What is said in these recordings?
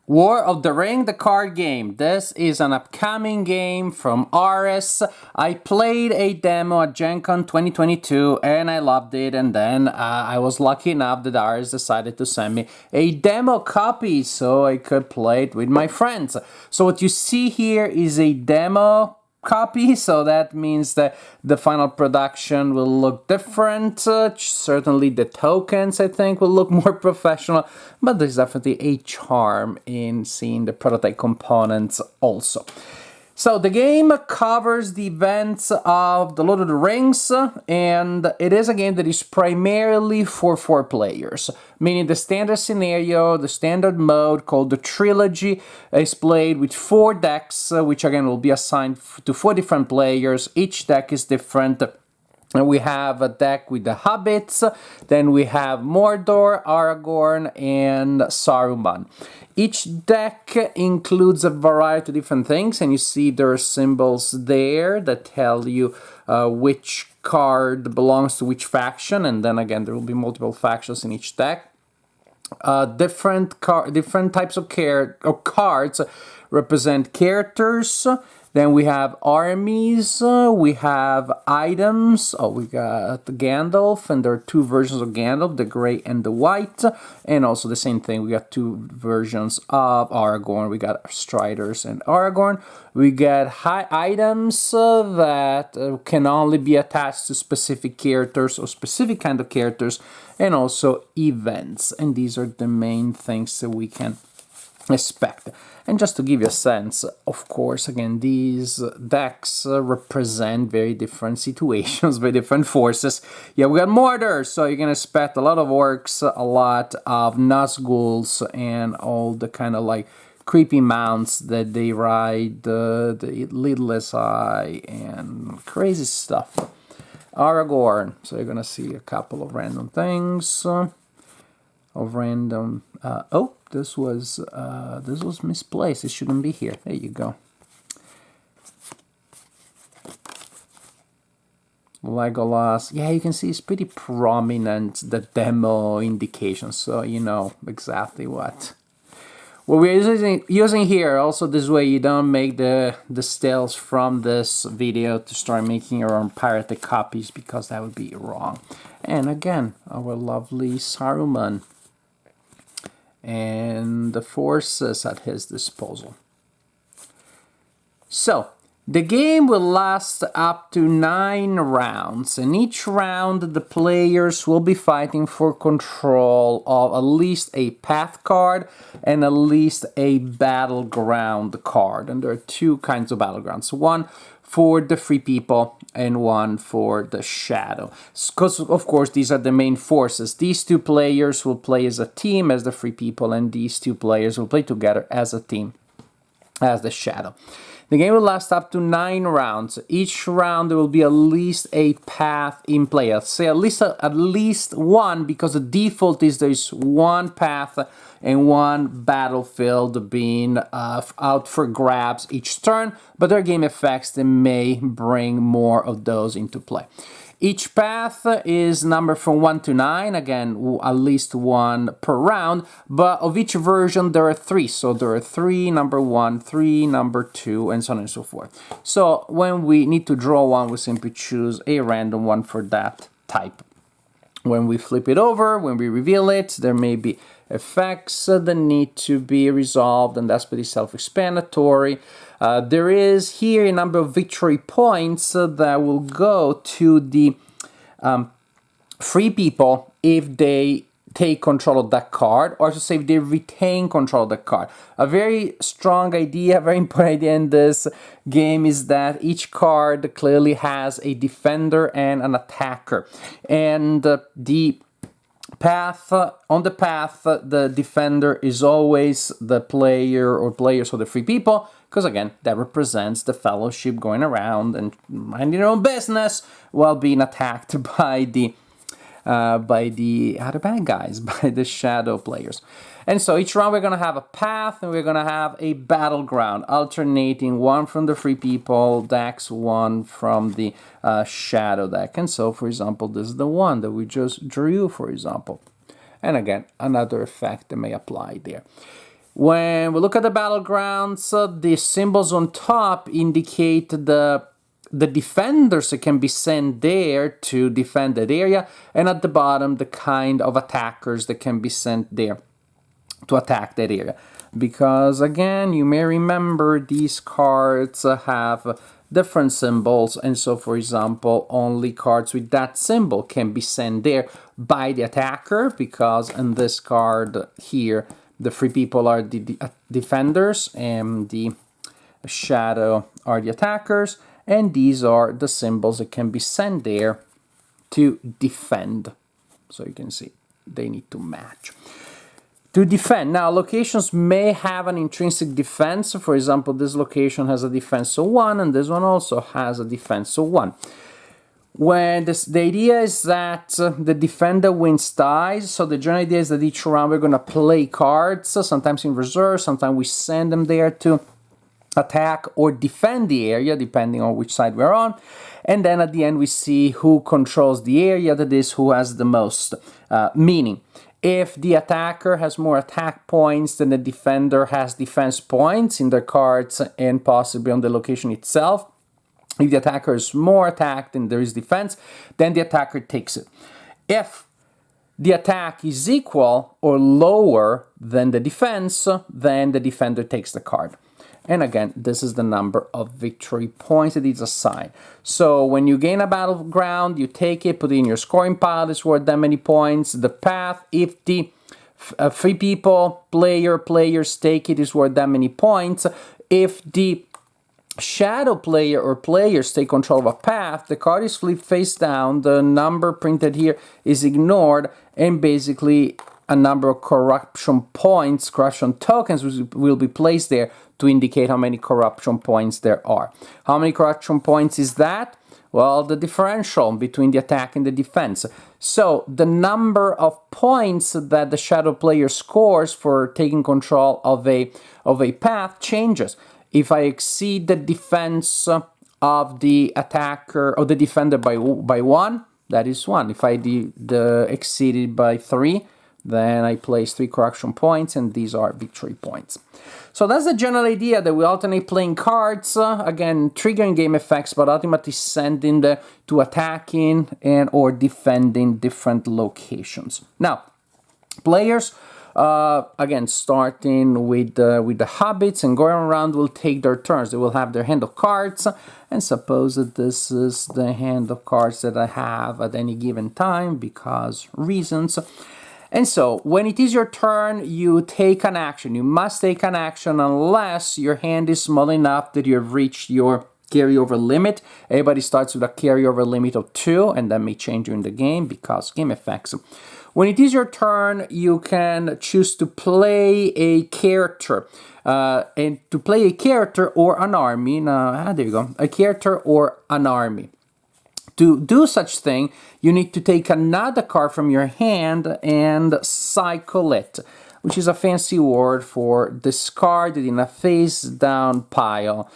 War of the Ring, the card game. This is an upcoming game from Ares. I played a demo at Gen Con 2022 and I loved it. And then I was lucky enough that Ares decided to send me a demo copy so I could play it with my friends. So what you see here is a demo copy, so that means that the final production will look different. Certainly the tokens, I think, will look more professional, but there's definitely a charm in seeing the prototype components also. So the game covers the events of The Lord of the Rings, and it is a game that is primarily for 4 players, meaning the standard scenario, the standard mode called the Trilogy, is played with 4 decks, which again will be assigned to 4 different players. Each deck is different. And we have a deck with the Hobbits, then we have Mordor, Aragorn, and Saruman. Each deck includes a variety of different things, and you see there are symbols there that tell you which card belongs to which faction, and then again there will be multiple factions in each deck. Different types of cards represent characters. Then we have armies, we have items. Oh, we got Gandalf, and there are 2 versions of Gandalf, the gray and the white. And also the same thing, we got 2 versions of Aragorn. We got Striders and Aragorn. We got items that can only be attached to specific characters or specific kind of characters, and also events. And these are the main things that we can expect. And just to give you a sense, of course, again, these decks represent very different situations, very different forces. Yeah, we got Mordor, so you can expect a lot of orcs, a lot of Nazguls, and all the kind of like creepy mounts that they ride, the Lidless Eye, and crazy stuff. Aragorn, so you're gonna see a couple of random things. Oh, this was misplaced. It shouldn't be here. There you go. Legolas. Yeah, you can see it's pretty prominent, the demo indication, so you know exactly what we're using here. Also, this way you don't make the stills from this video to start making your own pirated copies, because that would be wrong. And again, our lovely Saruman and the forces at his disposal. So, the game will last up to 9 rounds, and each round the players will be fighting for control of at least a path card and at least a battleground card. And there are 2 kinds of battlegrounds. One for the free people and one for the shadow. Because, of course, these are the main forces. These 2 players will play as a team as the free people, and these 2 players will play together as a team as the shadow. The game will last up to 9 rounds. Each round there will be at least a path in play. I'll say at least one, because the default is there's 1 path and 1 battlefield being out for grabs each turn, but there are game effects that may bring more of those into play. Each path is numbered from 1 to 9, again, at least 1 per round, but of each version there are 3. So there are 3, number 1, 3, number 2, and so on and so forth. So when we need to draw one, we simply choose a random one for that type. When we flip it over, when we reveal it, there may be effects that need to be resolved, and that's pretty self-explanatory. There is here a number of victory points that will go to the free people if they take control of that card, or to say if they retain control of the card. A very strong idea, very important idea in this game is that each card clearly has a defender and an attacker, and the path on the path, the defender is always the player or players of the free people, because again that represents the fellowship going around and minding their own business while being attacked by the other bad guys, by the shadow players. And so each round we're going to have a path and we're going to have a battleground, alternating one from the free people decks, one from the shadow deck. And so, for example, this is the one that we just drew, for example. And again, another effect that may apply there. When we look at the battlegrounds, the symbols on top indicate the defenders that can be sent there to defend that area, and at the bottom the kind of attackers that can be sent there to attack that area. Because again, you may remember these cards have different symbols, and so for example only cards with that symbol can be sent there by the attacker, because in this card here the three people are the defenders and the shadow are the attackers, and these are the symbols that can be sent there to defend. So you can see they need to match. To defend. Now, locations may have an intrinsic defense. For example, this location has a defense of 1, and this one also has a defense of 1. The idea is that the defender wins ties, so the general idea is that each round we're going to play cards, sometimes in reserve, sometimes we send them there to attack or defend the area, depending on which side we're on. And then at the end we see who controls the area, that is, who has the most meaning. If the attacker has more attack points than the defender has defense points in their cards and possibly on the location itself, if the attacker is more attacked than there is defense, then the attacker takes it. If the attack is equal or lower than the defense, then the defender takes the card. And again, this is the number of victory points that is assigned. So when you gain a battleground, you take it, put it in your scoring pile, it's worth that many points. The path, if the three people, players take it, is worth that many points. If the shadow player or players take control of a path, the card is flipped face down, the number printed here is ignored, and basically a number of corruption points, corruption tokens will be placed there to indicate how many corruption points there are. How many corruption points is that? Well, the differential between the attack and the defense. So the number of points that the shadow player scores for taking control of a path changes. If I exceed the defense of the attacker or the defender by 1, that is 1. If I exceeded by 3, then I place 3 corruption points, and these are victory points. So that's the general idea, that we alternate playing cards, again, triggering game effects, but ultimately sending to attacking and or defending different locations. Now, players, again, starting with the hobbits and going around, will take their turns. They will have their hand of cards, and suppose that this is the hand of cards that I have at any given time, because reasons. And so, when it is your turn, you take an action. You must take an action unless your hand is small enough that you have reached your carryover limit. Everybody starts with a carryover limit of 2, and that may change during the game because game effects. When it is your turn, you can choose to play a character. And to play a character or an army, there you go, a character or an army. To do such thing, you need to take another card from your hand and cycle it, which is a fancy word for discard it in a face-down pile.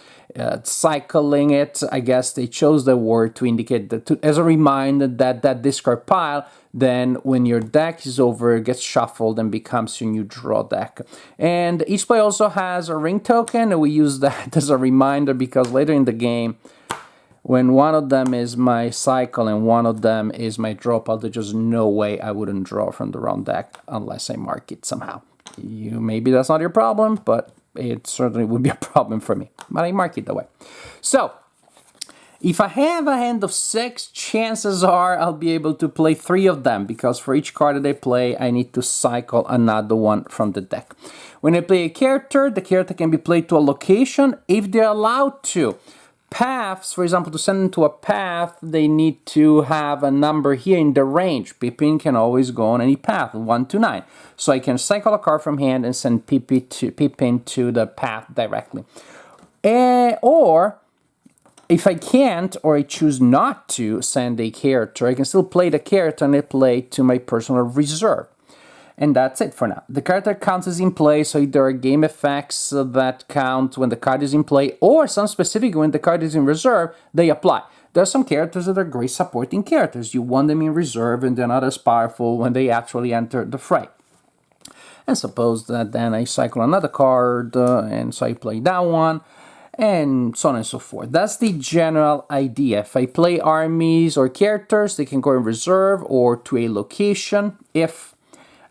Cycling it, I guess they chose the word to indicate that, as a reminder that discard pile, then when your deck is over, it gets shuffled and becomes your new draw deck. And each player also has a ring token, and we use that as a reminder because later in the game, when one of them is my cycle and one of them is my draw pile, there's just no way I wouldn't draw from the wrong deck unless I mark it somehow. Maybe that's not your problem, but it certainly would be a problem for me. But I mark it that way. So, if I have a hand of 6, chances are I'll be able to play 3 of them, because for each card that I play, I need to cycle another one from the deck. When I play a character, the character can be played to a location if they're allowed to. Paths, for example, to send them to a path, they need to have a number here in the range. Pippin can always go on any path, 1 to 9. So I can cycle a card from hand and send Pippin to the path directly. Or, if I can't, or I choose not to send a character, I can still play the character and I play to my personal reserve. And that's it for now. The character counts as in play, so there are game effects that count when the card is in play, or some specific when the card is in reserve, they apply. There are some characters that are great supporting characters. You want them in reserve and they're not as powerful when they actually enter the fray. And suppose that then I cycle another card, and so I play that one, and so on and so forth. That's the general idea. If I play armies or characters, they can go in reserve or to a location. If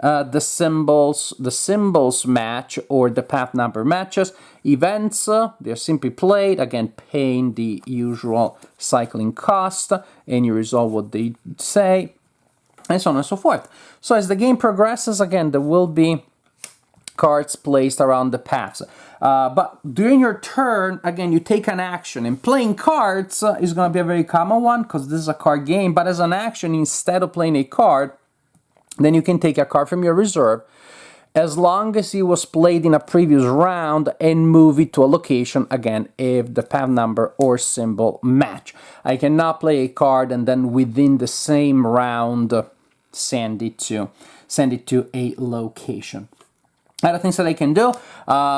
the symbols match or the path number matches, events, they're simply played, again paying the usual cycling cost, and you resolve what they say, and so on and so forth. So as the game progresses, again, there will be cards placed around the paths. But during your turn, again, you take an action. And playing cards is going to be a very common one because this is a card game. But as an action, instead of playing a card, then you can take a card from your reserve as long as it was played in a previous round and move it to a location, again, if the path number or symbol match. I cannot play a card and then within the same round send it to a location. Other things that I can do,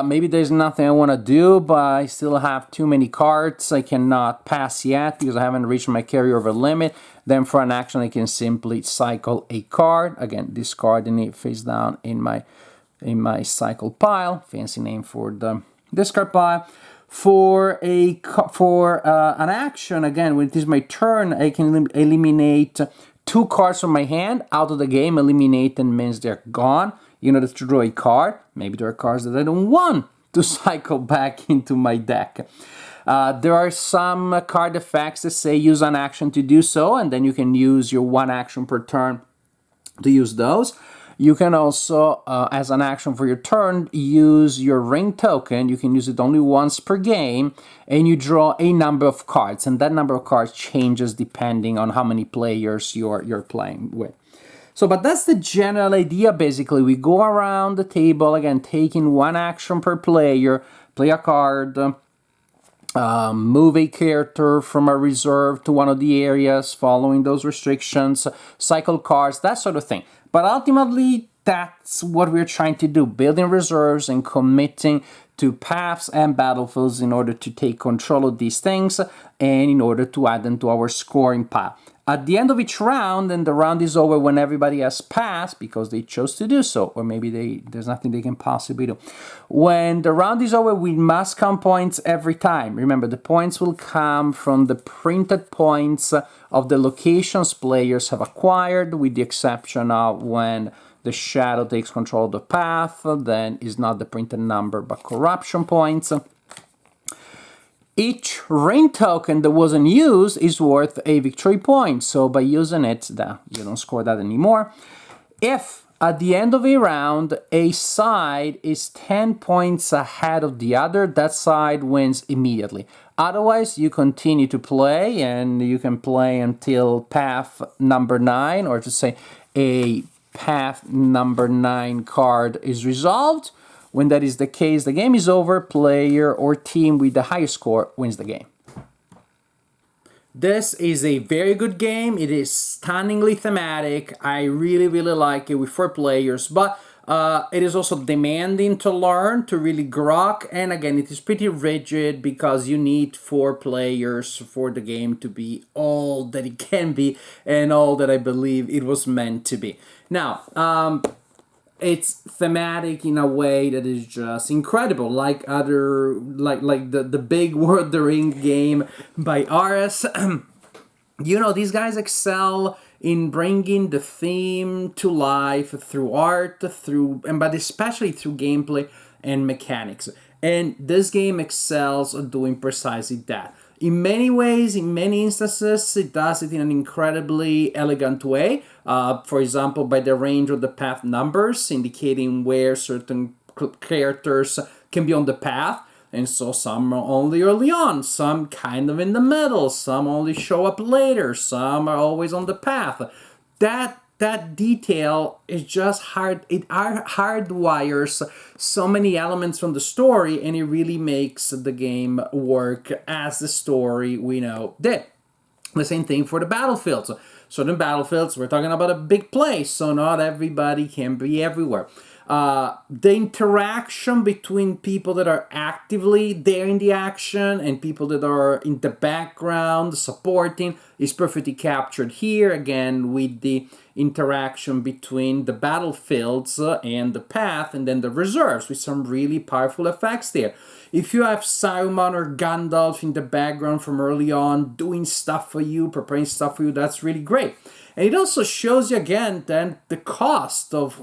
maybe there's nothing I want to do, but I still have too many cards I cannot pass yet because I haven't reached my carryover limit. Then for an action, I can simply cycle a card. Again, discarding it face down in my cycle pile. Fancy name for the discard pile. For an action, again, when it is my turn, I can eliminate 2 cards from my hand out of the game. Eliminate them means they're gone. In order to draw a card, maybe there are cards that I don't want to cycle back into my deck. There are some card effects that say use an action to do so, and then you can use your 1 action per turn to use those. You can also, as an action for your turn, use your ring token. You can use it only once per game, and you draw a number of cards, and that number of cards changes depending on how many players you're playing with. So, but that's the general idea, basically. We go around the table, again, taking 1 action per player, play a card, move a character from a reserve to one of the areas, following those restrictions, cycle cards, that sort of thing. But ultimately, that's what we're trying to do, building reserves and committing to paths and battlefields in order to take control of these things and in order to add them to our scoring pile. At the end of each round, and the round is over when everybody has passed because they chose to do so, or maybe there's nothing they can possibly do. When the round is over, we must count points every time. Remember, the points will come from the printed points of the locations players have acquired, with the exception of when the shadow takes control of the path, then is not the printed number but corruption points. Each ring token that wasn't used is worth a victory point, so by using it, you don't score that anymore. If at the end of a round, a side is 10 points ahead of the other, that side wins immediately. Otherwise, you continue to play, and you can play until path number 9, or to say a path number 9 card is resolved. When that is the case, the game is over. Player or team with the highest score wins the game. This is a very good game. It is stunningly thematic. I really, really like it with 4 players, but it is also demanding to learn, to really grok, and again, it is pretty rigid because you need 4 players for the game to be all that it can be and all that I believe it was meant to be. Now, it's thematic in a way that is just incredible, like the big World of the Ring game by Ares. You know, these guys excel in bringing the theme to life through art, but especially through gameplay and mechanics. And this game excels at doing precisely that. In many ways, in many instances, it does it in an incredibly elegant way. For example, by the range of the path numbers, indicating where certain characters can be on the path. And so some are only early on, some kind of in the middle, some only show up later, some are always on the path. That detail is just hard. It hardwires so many elements from the story, and it really makes the game work as the story we know did. The same thing for the battlefields. Certain battlefields, we're talking about a big place, so not everybody can be everywhere. The interaction between people that are actively there in the action and people that are in the background supporting is perfectly captured here, again with the interaction between the battlefields and the path, and then the reserves with some really powerful effects there. If you have Saruman or Gandalf in the background from early on doing stuff for you, preparing stuff for you, that's really great. And it also shows you again then the cost of,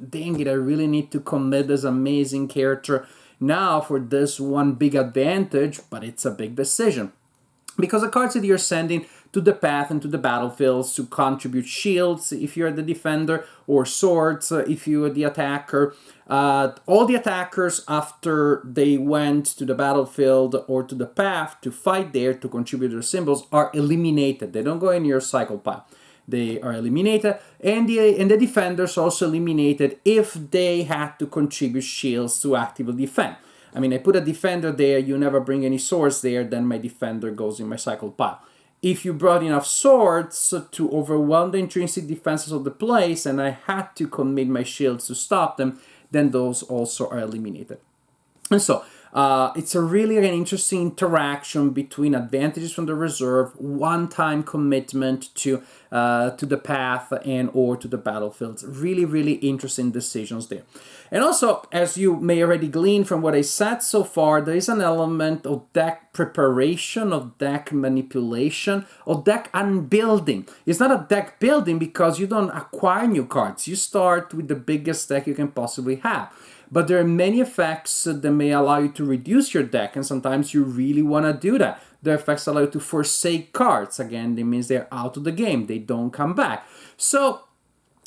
dang it, I really need to commit this amazing character now for this one big advantage, but it's a big decision. Because the cards that you're sending to the path and to the battlefields to contribute shields if you're the defender, or swords if you're the attacker. All the attackers, after they went to the battlefield or to the path to fight there to contribute their symbols, are eliminated. They don't go in your cycle pile. They are eliminated, and the defenders also eliminated if they had to contribute shields to actively defend. I mean, I put a defender there, you never bring any swords there, then my defender goes in my cycle pile. If you brought enough swords to overwhelm the intrinsic defenses of the place, and I had to commit my shields to stop them, then those also are eliminated. And so, it's a really an interesting interaction between advantages from the reserve, one-time commitment to the path and or to the battlefields. Really, really interesting decisions there. And also, as you may already glean from what I said so far, there is an element of deck preparation, of deck manipulation, of deck unbuilding. It's not a deck building because you don't acquire new cards. You start with the biggest deck you can possibly have. But there are many effects that may allow you to reduce your deck, and sometimes you really want to do that. The effects allow you to forsake cards. Again, that means they're out of the game. They don't come back. So,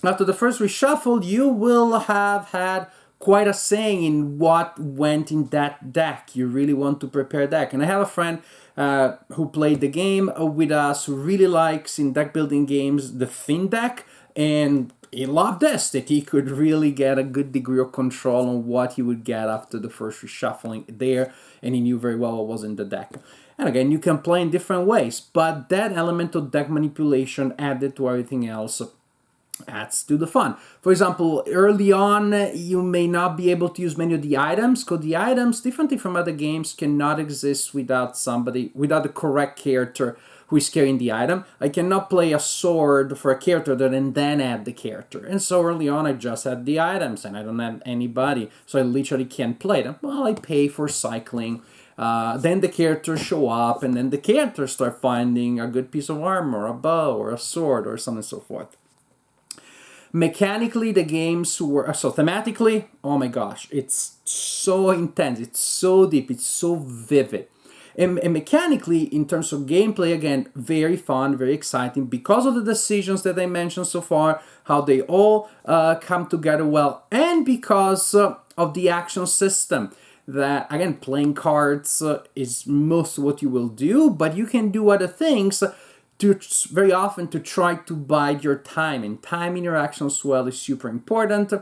after the first reshuffle, you will have had quite a saying in what went in that deck. You really want to prepare deck. And I have a friend who played the game with us, who really likes in deck building games the thin deck, and he loved this, that he could really get a good degree of control on what he would get after the first reshuffling there, and he knew very well what was in the deck. And again, you can play in different ways, but that element of deck manipulation added to everything else adds to the fun. For example, early on, you may not be able to use many of the items, because the items, differently from other games, cannot exist without the correct character who is carrying the item. I cannot play a sword for a character and then add the character. And so early on, I just had the items, and I don't have anybody, so I literally can't play them. Well, I pay for cycling. Then the characters show up, and then the characters start finding a good piece of armor, a bow, or a sword, or so on and so forth. Mechanically, the games were, so thematically, oh my gosh, it's so intense, it's so deep, it's so vivid. And mechanically, in terms of gameplay, again, very fun, very exciting, because of the decisions that I mentioned so far, how they all come together well, and because of the action system. That, again, playing cards is most what you will do, but you can do other things to very often to try to bide your time, and time in your actions as well is super important.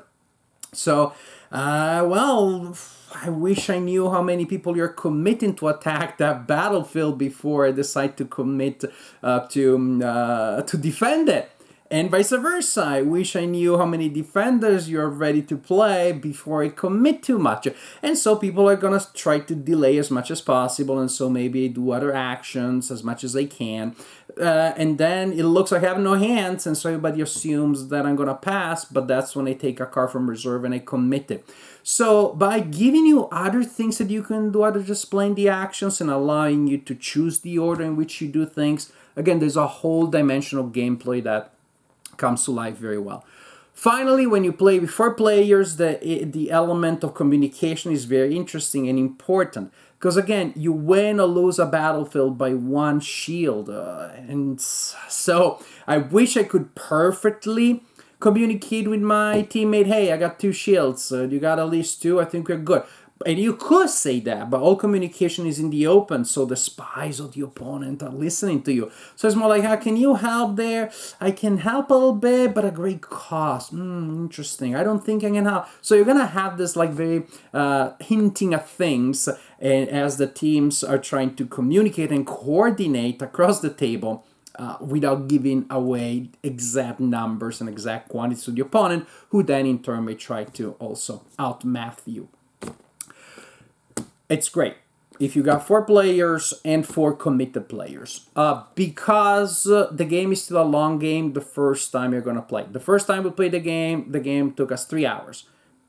So, well, I wish I knew how many people you're committing to attack that battlefield before I decide to commit to defend it. And vice versa, I wish I knew how many defenders you're ready to play before I commit too much. And so people are gonna try to delay as much as possible, and so maybe do other actions as much as they can. And then it looks like I have no hands, and so everybody assumes that I'm gonna pass, but that's when I take a card from reserve and I commit it. So by giving you other things that you can do, other than just playing the actions and allowing you to choose the order in which you do things, again, there's a whole dimension of gameplay that comes to life very well. Finally, when you play with 4 players, the element of communication is very interesting and important. Because again, you win or lose a battlefield by 1 shield. And so I wish I could perfectly communicate with my teammate, hey, I got 2 shields, you got at least 2, I think we're good. And you could say that, but all communication is in the open, so the spies of the opponent are listening to you. So it's more like, how can you help there? I can help a little bit, but at great cost. Interesting. I don't think I can help. So you're going to have this like very hinting at things, and as the teams are trying to communicate and coordinate across the table without giving away exact numbers and exact quantities to the opponent, who then in turn may try to also outmath you. It's great if you got 4 players and 4 committed players. Because the game is still a long game the first time you're going to play. The first time we played the game took us 3 hours.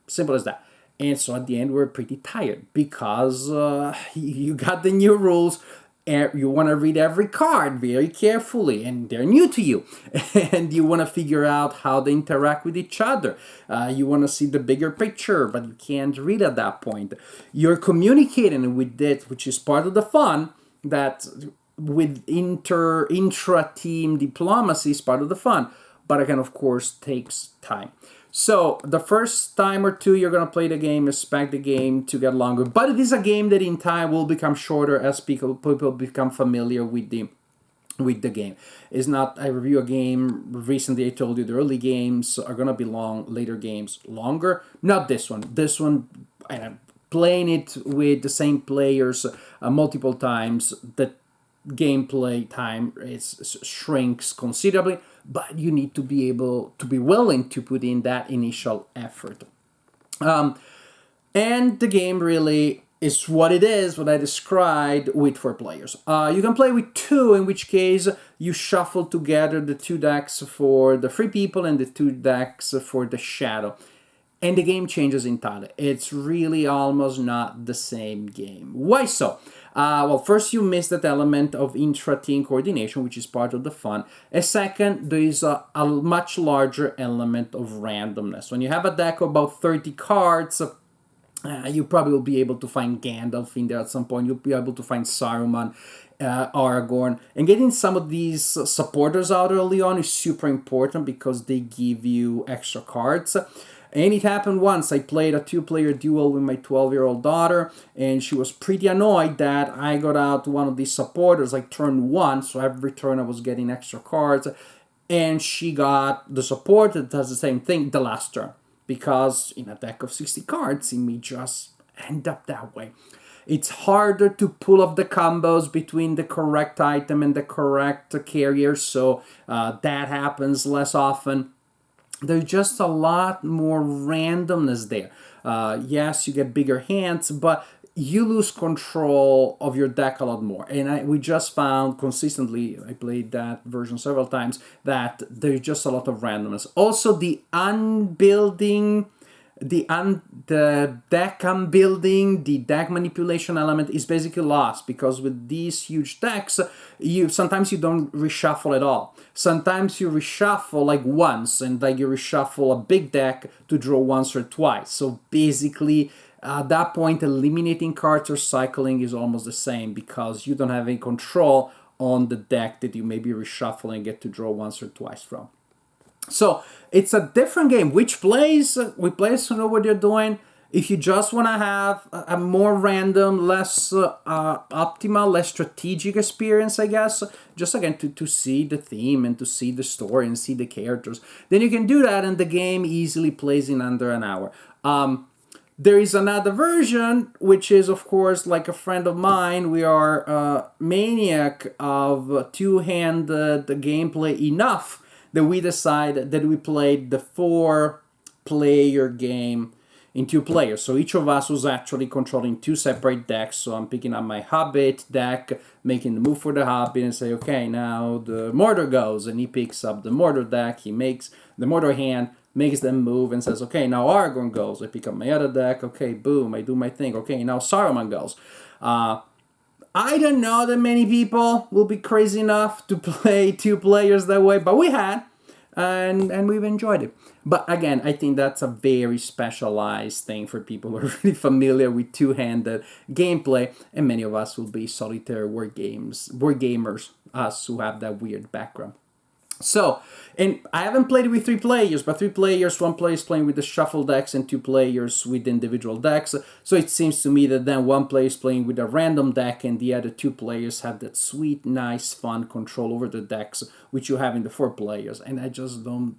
Simple as that. And so at the end, we're pretty tired because you got the new rules. And you want to read every card very carefully, and they're new to you. And you want to figure out how they interact with each other. You want to see the bigger picture, but you can't read at that point. You're communicating with it, which is part of the fun, that with intra-team diplomacy is part of the fun. But again, of course, takes time. So the first time or two you're going to play the game, expect the game to get longer. But it is a game that in time will become shorter as people become familiar with the game. It's not, I review a game recently, I told you the early games are going to be long, later games longer. Not this one. This one, playing it with the same players multiple times, the gameplay time shrinks considerably, but you need to be able to be willing to put in that initial effort. And the game really is what it is, what I described, with 4 players. You can play with 2, in which case you shuffle together the 2 decks for the free people and the 2 decks for the shadow. And the game changes entirely. It's really almost not the same game. Why so? Well, first, you miss that element of intra-team coordination, which is part of the fun. And second, there is a much larger element of randomness. When you have a deck of about 30 cards, you probably will be able to find Gandalf in there at some point. You'll be able to find Saruman, Aragorn. And getting some of these supporters out early on is super important because they give you extra cards. And it happened once. I played a 2-player duel with my 12-year-old daughter, and she was pretty annoyed that I got out one of these supporters like turn 1, so every turn I was getting extra cards, and she got the support that does the same thing the last turn, because in a deck of 60 cards, it may just end up that way. It's harder to pull off the combos between the correct item and the correct carrier, so that happens less often. There's just a lot more randomness there. Yes, you get bigger hands, but you lose control of your deck a lot more. And we just found consistently, I played that version several times, that there's just a lot of randomness. Also, the deck unbuilding, the deck manipulation element is basically lost, because with these huge decks, sometimes you don't reshuffle at all. Sometimes you reshuffle like once, and like you reshuffle a big deck to draw once or twice. So basically, at that point, eliminating cards or cycling is almost the same, because you don't have any control on the deck that you may be reshuffling and get to draw once or twice from. So it's a different game. Which players who know what they're doing. If you just want to have a more random, less optimal, less strategic experience, I guess, just again to see the theme and to see the story and see the characters, then you can do that, and the game easily plays in under an hour. There is another version, which is, of course, like a friend of mine. We are a maniac of two-handed gameplay enough that we decided that we played the 4-player game in 2 players. So each of us was actually controlling 2 separate decks. So I'm picking up my Hobbit deck, making the move for the Hobbit, and say, okay, now the Mordor goes, and he picks up the Mordor deck. He makes the Mordor hand, makes them move, and says, okay, now Aragorn goes. I pick up my other deck. Okay, boom, I do my thing. Okay, now Saruman goes. I don't know that many people will be crazy enough to play 2 players that way, but we had, and we've enjoyed it. But again, I think that's a very specialized thing for people who are really familiar with two-handed gameplay, and many of us will be solitaire word gamers, us who have that weird background. So, and I haven't played it with 3 players, but 3 players, 1 player is playing with the shuffle decks and 2 players with individual decks. So it seems to me that then 1 player is playing with a random deck and the other 2 players have that sweet, nice, fun control over the decks, which you have in the 4 players. And I just don't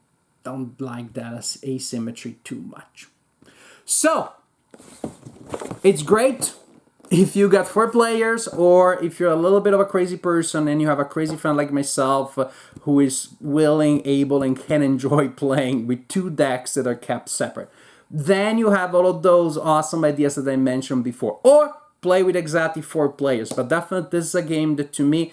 like that as asymmetry too much. So, it's great. if you got 4 players, or if you're a little bit of a crazy person and you have a crazy friend like myself who is willing, able, and can enjoy playing with 2 decks that are kept separate, then you have all of those awesome ideas that I mentioned before. Or play with exactly 4 players. But definitely this is a game that to me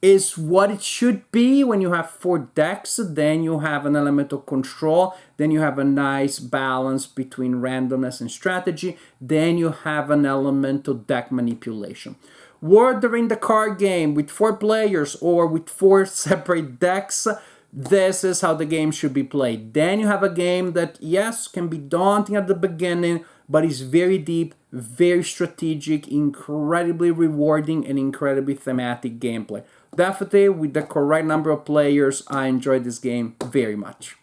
is what it should be when you have 4 decks. Then you have an element of control. Then you have a nice balance between randomness and strategy. Then you have an element of deck manipulation. Or during the card game with 4 players or with 4 separate decks, this is how the game should be played. Then you have a game that, yes, can be daunting at the beginning, but is very deep, very strategic, incredibly rewarding, and incredibly thematic gameplay. Definitely, with the correct number of players, I enjoyed this game very much.